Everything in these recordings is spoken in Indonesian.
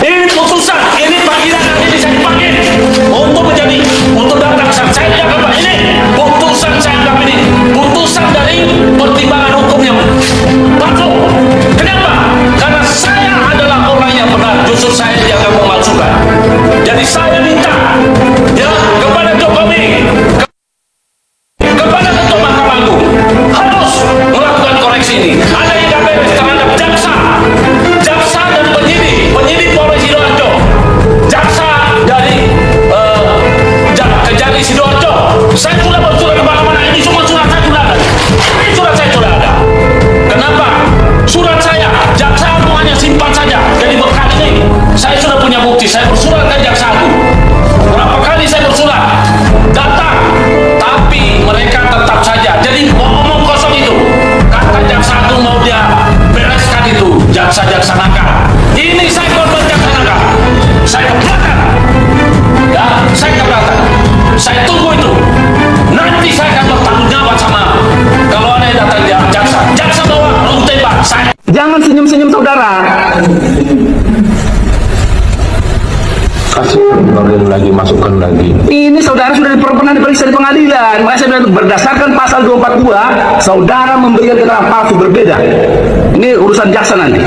Ini putusan, ini panggilan yang ini saya dipanggil untuk datang ke sana. Saya tidak apa ini putusan, saya anggap ini putusan dari pertimbangan hukum yang palsu. Kenapa? Karena saya adalah orang yang benar, justru saya yang akan memalsukan. Jadi saya minta ya kepada Jokowi, kepada Ketua Mahkamah Agung harus melakukan koreksi ini. Ada yang beres terhadap jaksa dan penyidik Polres Sidoarjo, jaksa dari Kejari Sidoarjo. Saya sudah bersurat kemana-mana, ini semua surat saya sudah ada. Ini surat saya sudah ada. Kenapa? Surat saya, jaksa agung hanya simpan saja. Jadi berkali ini saya sudah punya bukti. Saya bersurat ke jaksa agung. Berapa kali saya bersurat? Datang, tapi mereka tetap saja. Jadi ngomong kosong itu. Kata jaksa agung mau dia bereskan itu, jaksa-jaksa nakal. Ini saya korban jaksa nakal. Saya keberatan. Ya, saya keberatan. Saya tunggu itu. Nanti saya akan bertanggung jawab sama kalau ada yang datang di jaksa. Jaksa bawa lalu tembak. Saya. Jangan senyum-senyum saudara. Kasih lagi, masukkan lagi. Ini saudara sudah pernah diperiksa di pengadilan. Makanya saya bilang berdasarkan pasal 242, saudara memberikan keterangan palsu berbeda. Ini urusan jaksa nanti.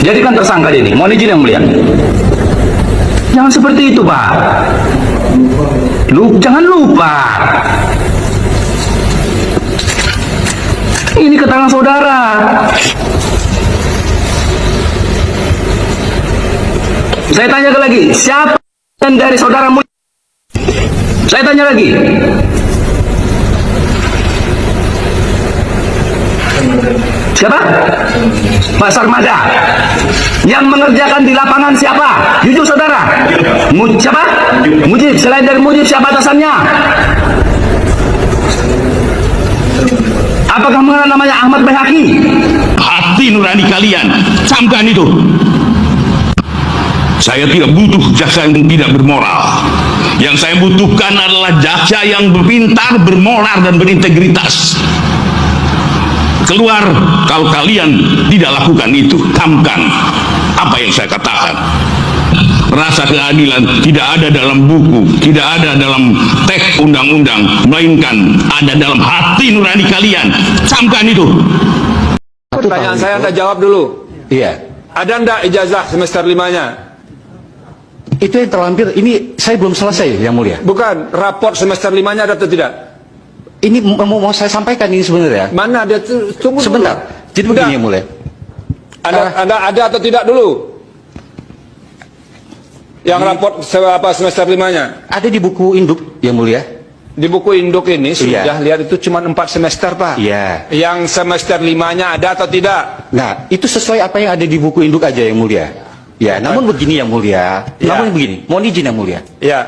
Jadikan tersangka ini. Mohon izin yang mulia. Jangan seperti itu, Pak. Jangan lupa. Ini keterangan saudara. Saya tanya lagi, siapa yang dari saudara mulia? Saya tanya lagi. Siapa? Pak Sarmada. Yang mengerjakan di lapangan siapa? Jujur saudara. Siapa? Mujib. Selain dari Mujib, siapa atasannya? Apakah mengenal namanya Ahmad Baihaqi? Hati nurani kalian, camkan itu. Saya tidak butuh jaksa yang tidak bermoral. Yang saya butuhkan adalah jaksa yang berpintar, bermoral, dan berintegritas. Keluar kalau kalian tidak lakukan itu. Camkan apa yang saya katakan. Rasa keadilan tidak ada dalam buku, tidak ada dalam teks undang-undang, melainkan ada dalam hati nurani kalian. Camkan itu. Pertanyaan saya Anda jawab dulu. Iya. Ada ndak ijazah semester 5-nya? Itu yang terlampir. Ini saya belum selesai, Yang Mulia. Bukan, raport semester 5-nya ada atau tidak? Ini mau saya sampaikan ini sebenarnya. Mana dia? Tunggu Sebentar. dulu. Jadi begini, Yang Mulia. Anda ada atau tidak dulu? Yang raport semester 5-nya? Ada di buku induk, Yang Mulia. Di buku induk ini sudah lihat itu cuma 4 semester, Pak. Iya. Yang semester 5-nya ada atau tidak? Nah, itu sesuai apa yang ada di buku induk aja, Yang Mulia. Ya, namun begini, Yang Mulia. Ya. Namun begini, mohon izin, Yang Mulia. Ya.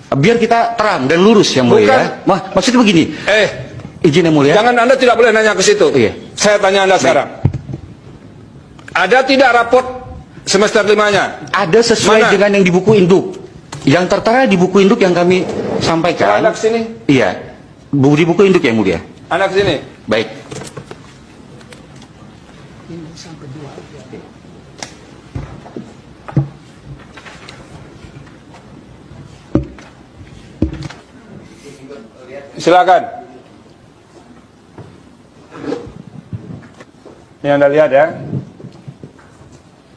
Biar kita terang dan lurus, Yang Mulia. Maksudnya begini. Izin, Yang Mulia. Jangan Anda tidak boleh nanya ke situ. Iya. Saya tanya Anda sekarang. Ada tidak raport semester 5-nya? Ada sesuai Mana? dengan yang di buku induk. Yang tertera di buku induk yang kami sampaikan. Anak sini. Iya. Di buku induk, Yang Mulia. Anak sini. Baik. Silakan. Ini Anda lihat ya.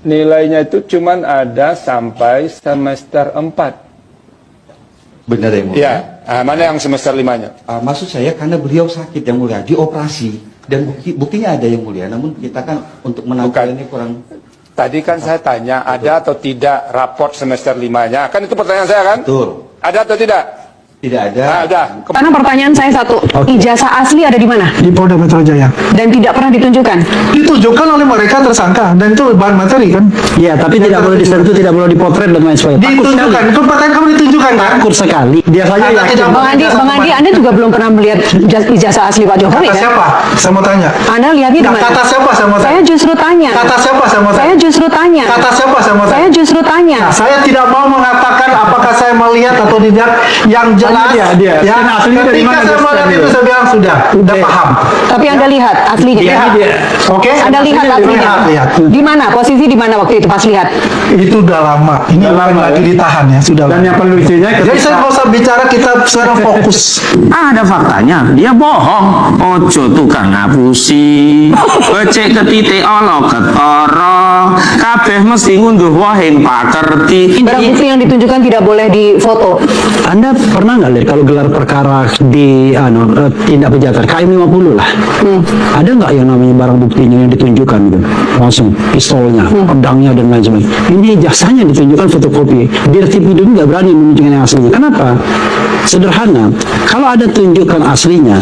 Nilainya itu cuman ada sampai semester 4. Benar, Yang Mulia. Ya, mana yang semester 5-nya? Maksud saya karena beliau sakit, Yang Mulia, dioperasi dan buktinya ada, Yang Mulia. Namun kita kan untuk menangkal ini kurang. Tadi kan saya tanya ada atau tidak raport semester 5-nya. Kan itu pertanyaan saya kan? Betul. Ada atau tidak? Tidak ada. Ada. Karena pertanyaan saya satu, ijazah asli ada di mana? Di Polda Metro Jaya. Dan tidak pernah ditunjukkan? Ditunjukkan oleh mereka tersangka dan itu bahan materi kan? Iya, tapi tidak boleh disentuh, tidak boleh dipotret dan lain sebagainya. Ditunjukkan, kepada kamu ditunjukkan kan? Takut sekali. Biasanya yakin. Bang Andi, Anda juga belum pernah melihat ijazah asli Pak Jokowi Kata kan? siapa? Saya mau tanya. Anda lihatnya di Nah, mana? kata siapa saya mau tanya? Saya justru tanya. Kata siapa saya mau tanya? Saya justru tanya. Kata siapa saya mau tanya? Saya justru tanya. Nah, saya tidak mau mengatakan apakah saya melihat atau tidak. Yang jelas dia. Ya, Scan aslinya dari ketika mana saya dia melihat scan itu saya bilang sudah paham. Tapi Anda lihat aslinya. Oke. Anda lihat aslinya. Lihat. Di mana? Posisi di mana waktu itu pas lihat? Itu udah lama. Ini bukan lagi ditahan ya, sudah. Dan yang perlu lucunya Jadi saya nggak usah bicara, kita sekarang fokus. Ada faktanya, dia bohong. Ojo tukang ngapusi. Becek ketitik olo ketara. Kabeh mesti ngunduh wahing pakerti. Barang bukti yang ditunjukkan tidak boleh difoto. Anda pernah nggak lihat kalau gelar perkara di tindak kejahatan KM50 lah, ada nggak yang namanya barang buktinya yang ditunjukkan gitu, langsung pistolnya, pedangnya dan lain sebagainya. Ini jasanya ditunjukkan fotokopi. Dirtip itu nggak berani menunjukkan yang aslinya. Kenapa? Sederhana. Kalau ada tunjukkan aslinya,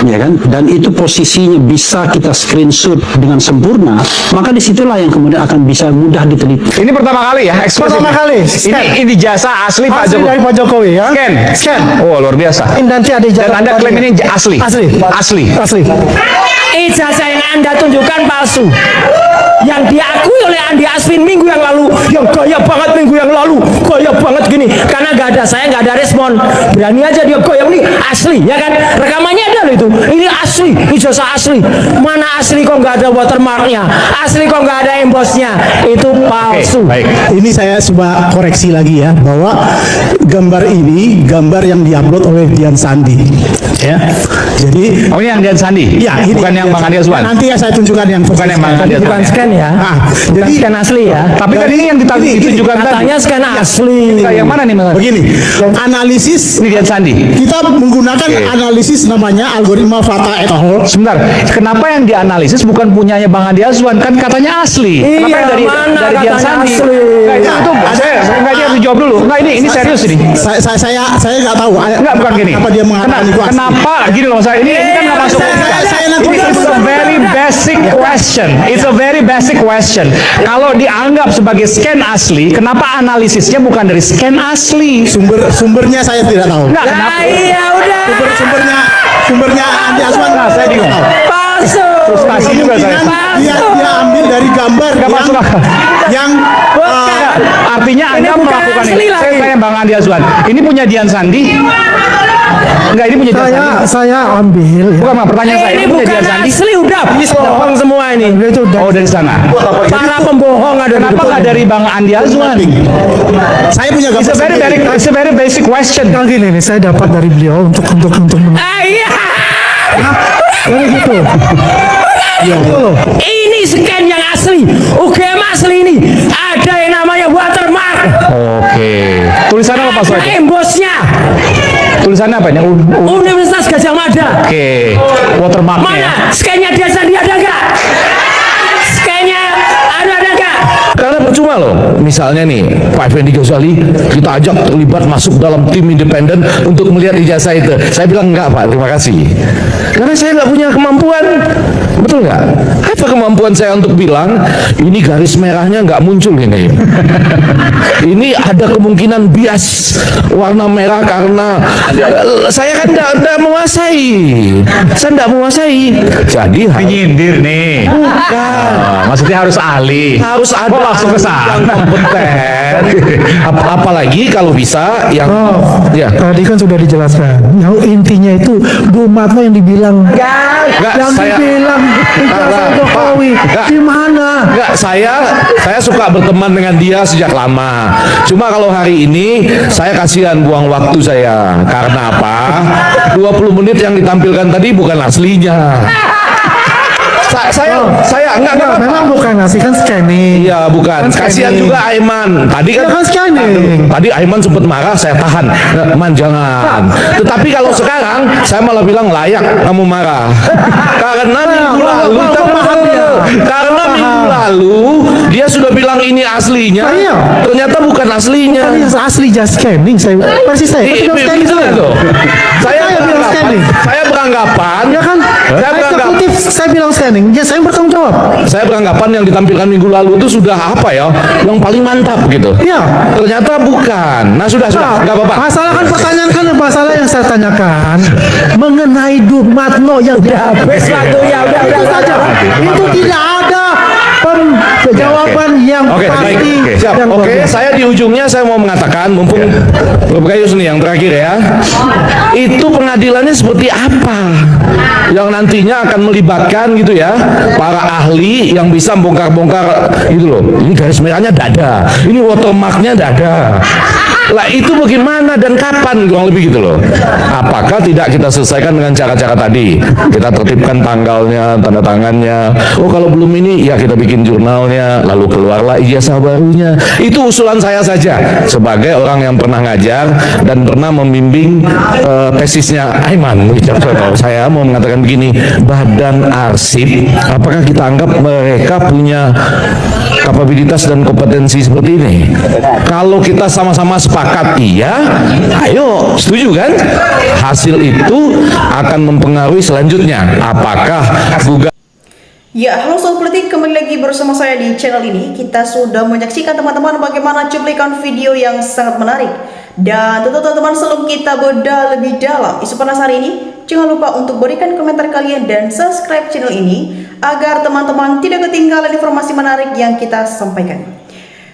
ya kan, dan itu posisinya bisa kita screenshot dengan sempurna, maka disitulah yang kemudian akan bisa mudah diteliti. Ini pertama kali ya, eksklusif. Pertama kali. Ini jasa asli Pak Asli Jokowi. dari Pak Jokowi ya. Scan. Oh, luar biasa. Ini nanti ada Dan ijazah Anda klaim kembali. ini asli. Asli. Ijazah yang Anda tunjukkan palsu. Yang diakui oleh Andi Aswin minggu yang lalu, yang gaya banget minggu yang lalu, gaya banget gini, karena nggak ada saya, nggak ada respon, berani aja dia goyang nih asli, ya kan? Rekamannya ada loh itu, ini asli, ijazah asli, mana asli kok nggak ada watermarknya, asli kok nggak ada embosnya, itu palsu. Baik. Ini saya coba koreksi lagi ya, bahwa gambar ini gambar yang diupload oleh Dian Sandi, ya. Jadi, Oh, ini yang Dian Sandi? ya ini Bukan yang Bang Andi Azwan? Nanti ya saya tunjukkan yang Bukan yang Bang Andi Azwan. Bukan scan ya, bukan jadi scan asli ya. Tapi kan ini yang ditunjukkan tadi. Katanya scan asli. Yang mana nih, Mas? begini, analisis Ini Dian Sandi. kita menggunakan analisis namanya algoritma Fata et al. Sebentar, kenapa yang dianalisis bukan punyanya Bang Andi Azwan? Kan katanya asli. Kenapa Iya, yang dari mana Dian katanya Sandi? asli? Nggak, itu saya nggak, dia harus jawab dulu. Nggak, ini serius ini. Saya nggak tahu. Enggak, bukan gini. Apa dia mengatakan itu asli? Kenapa gini loh, saya ini kan nggak masuk. Saya nanti Ini is a very basic question. It's a very basic question. Kalau dianggap sebagai scan asli, kenapa analisisnya bukan dari scan asli? Sumbernya saya tidak tahu. Enggak, kenapa? Iya udah. Sumbernya Andi Azwan. Nah, saya bingung. Palsu. Frustasi juga saya. Dia ambil dari gambar Nggak masuk akal. yang Artinya Ini Anda bukan melakukan asli ini. lagi. Saya tanya Bang Andi Azwan. Ini punya Dian Sandi? Enggak, ini punya Dian Sandi. Saya ambil ya. Bukan, Bang, pertanyaan saya. Ini Ini punya bukan Dian Sandi? asli, udah bohong semua ini. Oh, dari sana. Para pembohong ada di Kenapa depan. nggak dari Bang Andi Azwan? saya punya It's gambar a sendiri. very basic question. Yang gini nih, saya dapat dari beliau untuk Iya. Jadi gitu. Ini scan yang asli. UGM asli ini. Ada yang namanya watermark. Oke. Tulisannya apa Pak Soedi? Embosnya. Tulisannya apa ini? Universitas Gajah Mada. Oke. Watermarknya ya. Mana? Scan-nya dia sendiri ada nggak? Scan-nya ada nggak? Karena percuma loh, misalnya nih Pak Effendi Ghazali kita ajak terlibat masuk dalam tim independen untuk melihat ijazah itu. Saya bilang enggak Pak, terima kasih. Karena saya nggak punya kemampuan, betul nggak? Apa kemampuan saya untuk bilang ini garis merahnya nggak muncul ini? Ini ada kemungkinan bias warna merah karena saya kan nggak menguasai, saya nggak menguasai. Jadi Nyindir nih. bukan. Maksudnya harus ahli. Harus ada langsung ke sana. yang kompeten. Apalagi kalau bisa yang ya. Tadi kan sudah dijelaskan. Yang intinya itu Dumatno yang dibilang. Enggak, Yang saya dibilang ijazah Jokowi. Enggak. Di mana? Enggak, saya suka berteman dengan dia sejak lama. Cuma kalau hari ini saya kasihan buang waktu saya. Karena apa? 20 menit yang ditampilkan tadi bukan aslinya. Saya enggak apa-apa. Memang bukan asli kan scanning. Iya, bukan. Kan Kasihan scanning. juga Aiman. Tadi kan, Ya kan scanning. Tadi Aiman sempat marah, saya tahan. Man jangan. Tetapi kalau sekarang saya malah bilang layak kamu marah. Karena minggu lalu karena minggu lalu dia sudah bilang ini aslinya. Iya. Ternyata bukan aslinya. Kan yang asli just scanning. Saya persis saya. Kan bilang scanning saya. Saya bilang scanning. Saya beranggapan. Ya kan? Eksekutif saya bilang scanning. Ya saya bertanggung jawab. Saya beranggapan yang ditampilkan minggu lalu itu sudah apa ya? Yang paling mantap gitu. Iya. Ternyata bukan. Nah sudah, nggak apa-apa. Masalah kan pertanyaan kan masalah yang saya tanyakan mengenai Dumatno yang Habis waktunya udah itu saja. Itu tidak ada jawaban yang Oke, baik. pasti. Siap. yang Oke, bagus. saya di ujungnya saya mau mengatakan, mumpung Bapak Gayus nih yang terakhir ya, itu pengadilannya seperti apa? Yang nantinya akan melibatkan gitu ya, para ahli yang bisa bongkar-bongkar gitu loh. Ini garis merahnya dada, ini watermarknya dada. Lah itu bagaimana dan kapan kurang lebih gitu loh. Apakah tidak kita selesaikan dengan cara-cara tadi? Kita tertibkan tanggalnya, tanda tangannya. Oh kalau belum ini ya kita bikin jurnalnya, lalu keluarlah ijazah barunya. Itu usulan saya saja sebagai orang yang pernah ngajar dan pernah membimbing tesisnya Aiman Wicaksono. Saya mau mengatakan begini, badan arsip, apakah kita anggap mereka punya kapabilitas dan kompetensi seperti ini? Kalau kita sama-sama sepakat iya, ayo setuju kan? Hasil itu akan mempengaruhi selanjutnya. Apakah gugatan. Ya, halo Sobat Politik, kembali lagi bersama saya di channel ini. Kita sudah menyaksikan teman-teman bagaimana cuplikan video yang sangat menarik. Dan tentu teman-teman sebelum kita bedah lebih dalam isu panas hari ini, jangan lupa untuk berikan komentar kalian dan subscribe channel ini agar teman-teman tidak ketinggalan informasi menarik yang kita sampaikan.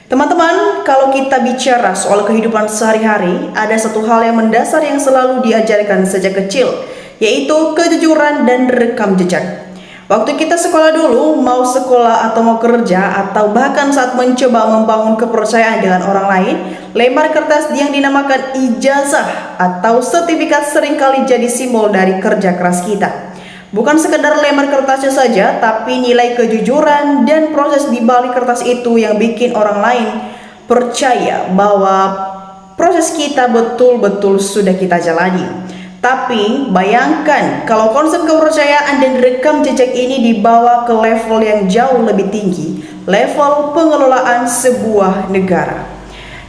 Teman-teman, kalau kita bicara soal kehidupan sehari-hari, ada satu hal yang mendasar yang selalu diajarkan sejak kecil, yaitu kejujuran dan rekam jejak. Waktu kita sekolah dulu, mau sekolah atau mau kerja, atau bahkan saat mencoba membangun kepercayaan dengan orang lain, lembar kertas yang dinamakan ijazah atau sertifikat seringkali jadi simbol dari kerja keras kita. Bukan sekedar lembar kertasnya saja, tapi nilai kejujuran dan proses di balik kertas itu yang bikin orang lain percaya bahwa proses kita betul-betul sudah kita jalani. Tapi bayangkan kalau konsep kepercayaan dan rekam jejak ini dibawa ke level yang jauh lebih tinggi, level pengelolaan sebuah negara.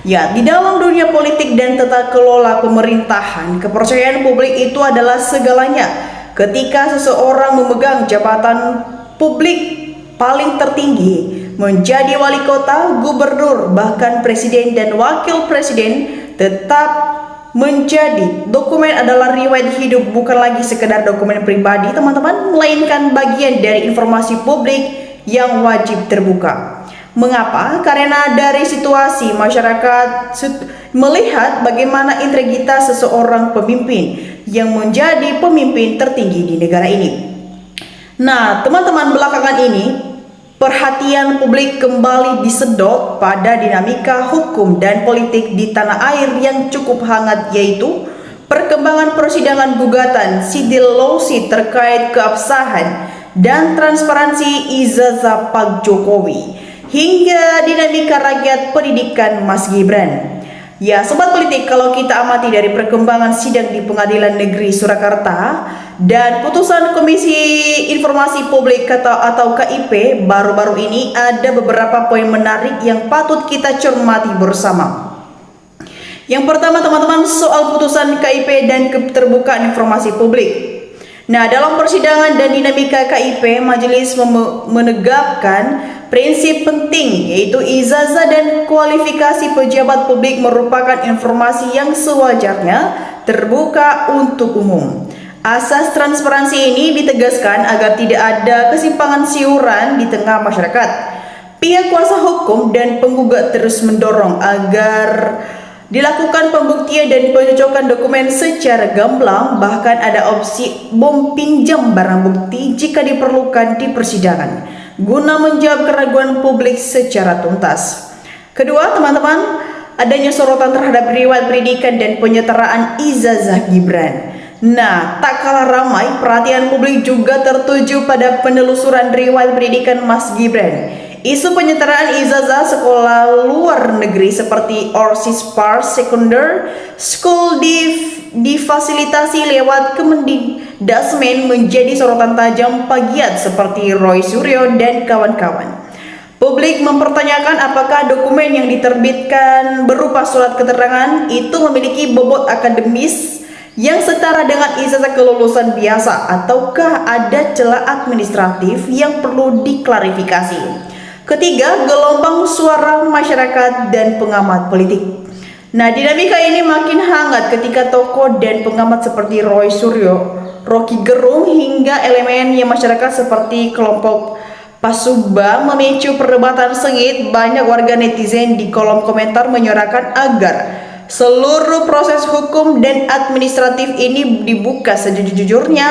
Ya, di dalam dunia politik dan tata kelola pemerintahan, kepercayaan publik itu adalah segalanya. Ketika seseorang memegang jabatan publik paling tertinggi, menjadi wali kota, gubernur, bahkan presiden dan wakil presiden, tetap menjadi dokumen adalah riwayat hidup, bukan lagi sekedar dokumen pribadi teman-teman, melainkan bagian dari informasi publik yang wajib terbuka. Mengapa? Karena dari situasi masyarakat melihat bagaimana integritas seseorang pemimpin yang menjadi pemimpin tertinggi di negara ini. Nah, teman-teman, belakangan ini perhatian publik kembali disedot pada dinamika hukum dan politik di tanah air yang cukup hangat, yaitu perkembangan persidangan gugatan civil lawsuit terkait keabsahan dan transparansi ijazah Pak Jokowi, hingga dinamika rakyat pendidikan Mas Gibran. Ya, Sobat Politik, kalau kita amati dari perkembangan sidang di Pengadilan Negeri Surakarta dan putusan Komisi Informasi Publik atau KIP baru-baru ini, ada beberapa poin menarik yang patut kita cermati bersama. Yang pertama teman-teman, soal putusan KIP dan keterbukaan informasi publik. Nah, dalam persidangan dan dinamika KIP, majelis menegakkan prinsip penting, yaitu ijazah dan kualifikasi pejabat publik merupakan informasi yang sewajarnya terbuka untuk umum. Asas transparansi ini ditegaskan agar tidak ada kesimpangan siuran di tengah masyarakat. Pihak kuasa hukum dan penggugat terus mendorong agar dilakukan pembuktian dan pencocokan dokumen secara gamblang, bahkan ada opsi bom pinjam barang bukti jika diperlukan di persidangan, guna menjawab keraguan publik secara tuntas. Kedua, teman-teman, adanya sorotan terhadap riwayat pendidikan dan penyetaraan ijazah Gibran. Nah, tak kalah ramai, perhatian publik juga tertuju pada penelusuran riwayat pendidikan Mas Gibran. Isu penyetaraan ijazah sekolah luar negeri seperti Orsis Par Secondary School difasilitasi lewat Kemendikbudrismen menjadi sorotan tajam pegiat seperti Roy Suryo dan kawan-kawan. Publik mempertanyakan apakah dokumen yang diterbitkan berupa surat keterangan itu memiliki bobot akademis yang setara dengan ijazah kelulusan biasa, ataukah ada celah administratif yang perlu diklarifikasi. Ketiga, gelombang suara masyarakat dan pengamat politik. Nah, dinamika ini makin hangat ketika tokoh dan pengamat seperti Roy Suryo, Rocky Gerung, hingga elemen yang masyarakat seperti kelompok Pasubah memicu perdebatan sengit. Banyak warga netizen di kolom komentar menyuarakan agar seluruh proses hukum dan administratif ini dibuka sejujur-jujurnya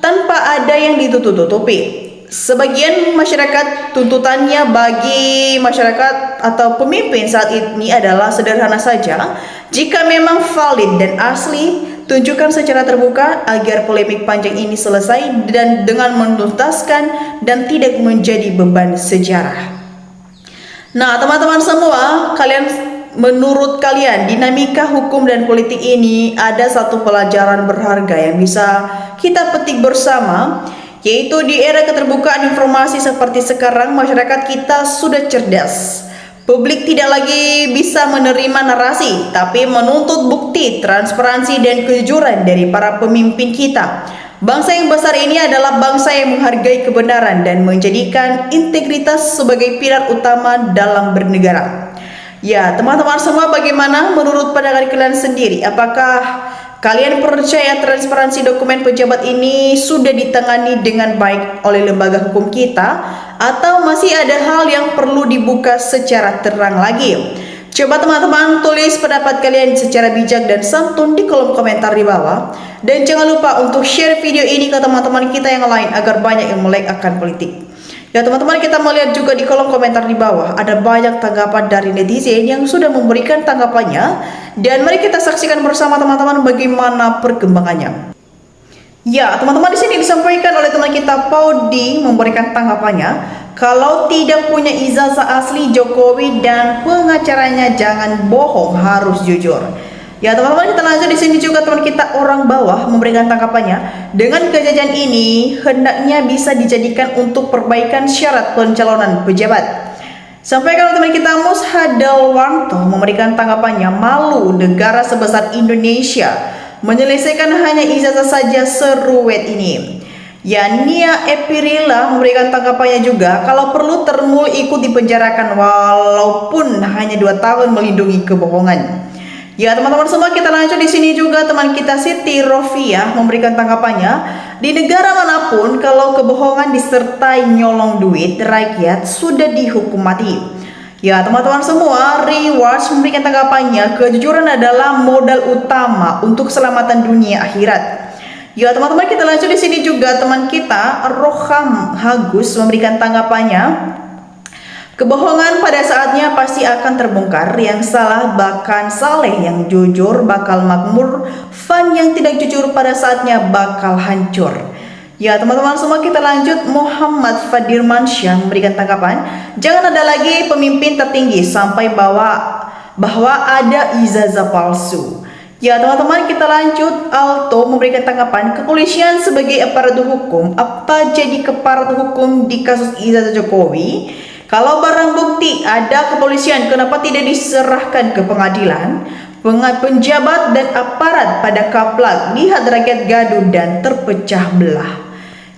tanpa ada yang ditutup-tutupi. Sebagian masyarakat tuntutannya bagi masyarakat atau pemimpin saat ini adalah sederhana saja. Jika memang valid dan asli, tunjukkan secara terbuka agar polemik panjang ini selesai dan dengan menuntaskan dan tidak menjadi beban sejarah. Nah, teman-teman semua, menurut kalian dinamika hukum dan politik ini ada satu pelajaran berharga yang bisa kita petik bersama, yaitu di era keterbukaan informasi seperti sekarang masyarakat kita sudah cerdas. Publik tidak lagi bisa menerima narasi, tapi menuntut bukti, transparansi, dan kejujuran dari para pemimpin kita. Bangsa yang besar ini adalah bangsa yang menghargai kebenaran dan menjadikan integritas sebagai pilar utama dalam bernegara. Ya, teman-teman semua, bagaimana menurut pandangan kalian sendiri? Apakah kalian percaya transparansi dokumen pejabat ini sudah ditangani dengan baik oleh lembaga hukum kita, atau masih ada hal yang perlu dibuka secara terang lagi? Coba teman-teman tulis pendapat kalian secara bijak dan santun di kolom komentar di bawah. Dan jangan lupa untuk share video ini ke teman-teman kita yang lain agar banyak yang melek akan politik. Ya teman-teman, kita melihat juga di kolom komentar di bawah ada banyak tanggapan dari netizen yang sudah memberikan tanggapannya, dan mari kita saksikan bersama teman-teman bagaimana perkembangannya. Ya teman-teman, di sini disampaikan oleh teman kita Paudi memberikan tanggapannya, kalau tidak punya ijazah asli Jokowi dan pengacaranya jangan bohong, harus jujur. Ya teman-teman, kita lanjut. Di sini juga teman kita Orang Bawah memberikan tanggapannya, dengan kejadian ini hendaknya bisa dijadikan untuk perbaikan syarat pencalonan pejabat. Sampai kalau teman kita Mushadalwanto memberikan tanggapannya, malu negara sebesar Indonesia menyelesaikan hanya ijazah saja seruet ini. Ya, Nia Epirila memberikan tanggapannya juga, kalau perlu Termul ikut dipenjarakan walaupun hanya 2 tahun melindungi kebohongan. Ya teman-teman semua, kita lanjut. Di sini juga teman kita Siti Rofiah memberikan tanggapannya, di negara manapun kalau kebohongan disertai nyolong duit rakyat sudah dihukum mati. Ya teman-teman semua, Rewards memberikan tanggapannya, kejujuran adalah modal utama untuk keselamatan dunia akhirat. Ya teman-teman, kita lanjut. Di sini juga teman kita Roham Hagus memberikan tanggapannya, kebohongan pada saatnya pasti akan terbongkar, yang salah bahkan saleh, yang jujur bakal makmur, fan yang tidak jujur pada saatnya bakal hancur. Ya teman-teman semua, kita lanjut. Muhammad Fadirmansyah memberikan tanggapan, jangan ada lagi pemimpin tertinggi sampai bahwa ada ijazah palsu. Ya teman-teman, kita lanjut. Alto memberikan tanggapan, kepolisian sebagai aparatur hukum, apa jadi keparat hukum di kasus ijazah Jokowi? Kalau barang bukti ada kepolisian, kenapa tidak diserahkan ke pengadilan? Penjabat dan aparat pada kaplak, lihat rakyat gaduh dan terpecah belah.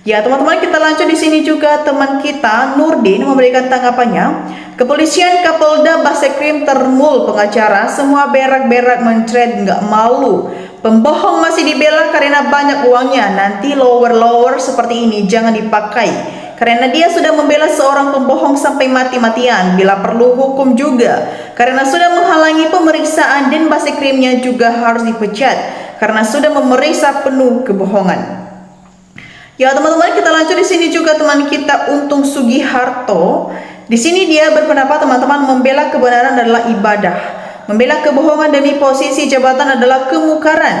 Ya teman-teman, kita lanjut. Di sini juga teman kita Nurdin memberikan tanggapannya, kepolisian, Kapolda, Basekrim, Termul, pengacara, semua berak-berak mencret, nggak malu. Pembohong masih dibela karena banyak uangnya. Nanti lower seperti ini jangan dipakai, karena dia sudah membela seorang pembohong sampai mati-matian, bila perlu hukum juga, karena sudah menghalangi pemeriksaan, dan Basekrimnya juga harus dipecat karena sudah memeriksa penuh kebohongan. Ya teman-teman, kita lanjut. Di sini juga teman kita Untung Sugiharto. Di sini dia berpendapat, teman-teman, membela kebenaran adalah ibadah, membela kebohongan demi posisi jabatan adalah kemukaran.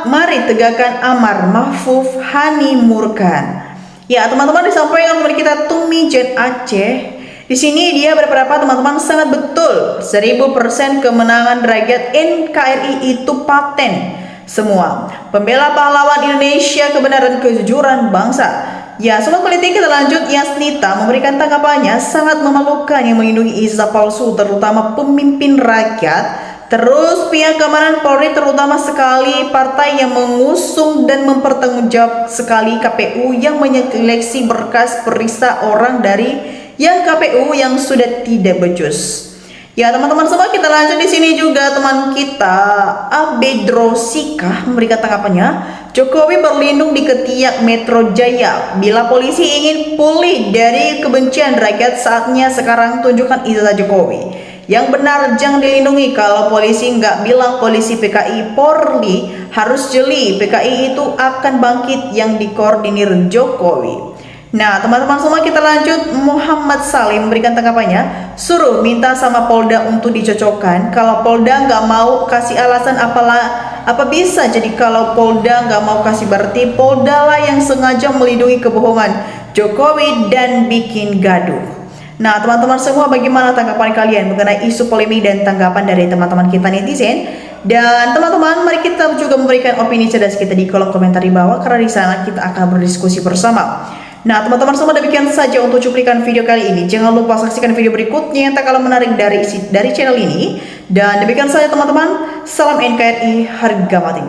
Mari tegakkan amar ma'ruf nahi mungkar. Ya teman-teman, disampaikan oleh kita Tumi Jen Aceh. Di sini dia berpendapat, teman-teman, sangat betul, 1000% kemenangan rakyat NKRI itu paten semua. Pembela pahlawan Indonesia, kebenaran, kejujuran bangsa. Ya sobat politik, kita lanjut. Yasnita memberikan tanggapannya, sangat memalukan yang melindungi ijazah palsu, terutama pemimpin rakyat. Terus pihak keamanan Polri, terutama sekali partai yang mengusung dan mempertanggungjawab sekali KPU yang menyeleksi berkas periksa orang dari yang KPU yang sudah tidak becus. Ya teman-teman semua, kita lanjut di sini juga. Teman kita Abedro Sika memberikan tanggapannya. Jokowi berlindung di ketiak Metro Jaya. Bila polisi ingin pulih dari kebencian rakyat, saatnya sekarang tunjukkan ijazah Jokowi. Yang benar jangan dilindungi. Kalau polisi nggak bilang polisi PKI Polri harus jeli. PKI itu akan bangkit yang dikoordinir Jokowi. Nah teman-teman semua, kita lanjut. Muhammad Salim memberikan tanggapannya. Suruh minta sama Polda untuk dicocokkan. Kalau Polda nggak mau kasih alasan apa bisa jadi kalau Polda nggak mau kasih, berarti Polda lah yang sengaja melindungi kebohongan Jokowi dan bikin gaduh. Nah teman-teman semua, bagaimana tanggapan kalian mengenai isu polemik dan tanggapan dari teman-teman kita netizen? Dan teman-teman, mari kita juga memberikan opini cerdas kita di kolom komentar di bawah, karena di sana kita akan berdiskusi bersama. Nah teman-teman semua, demikian saja untuk cuplikan video kali ini. Jangan lupa saksikan video berikutnya yang tak kalah menarik dari channel ini. Dan demikian saja teman-teman, salam NKRI, harga mati.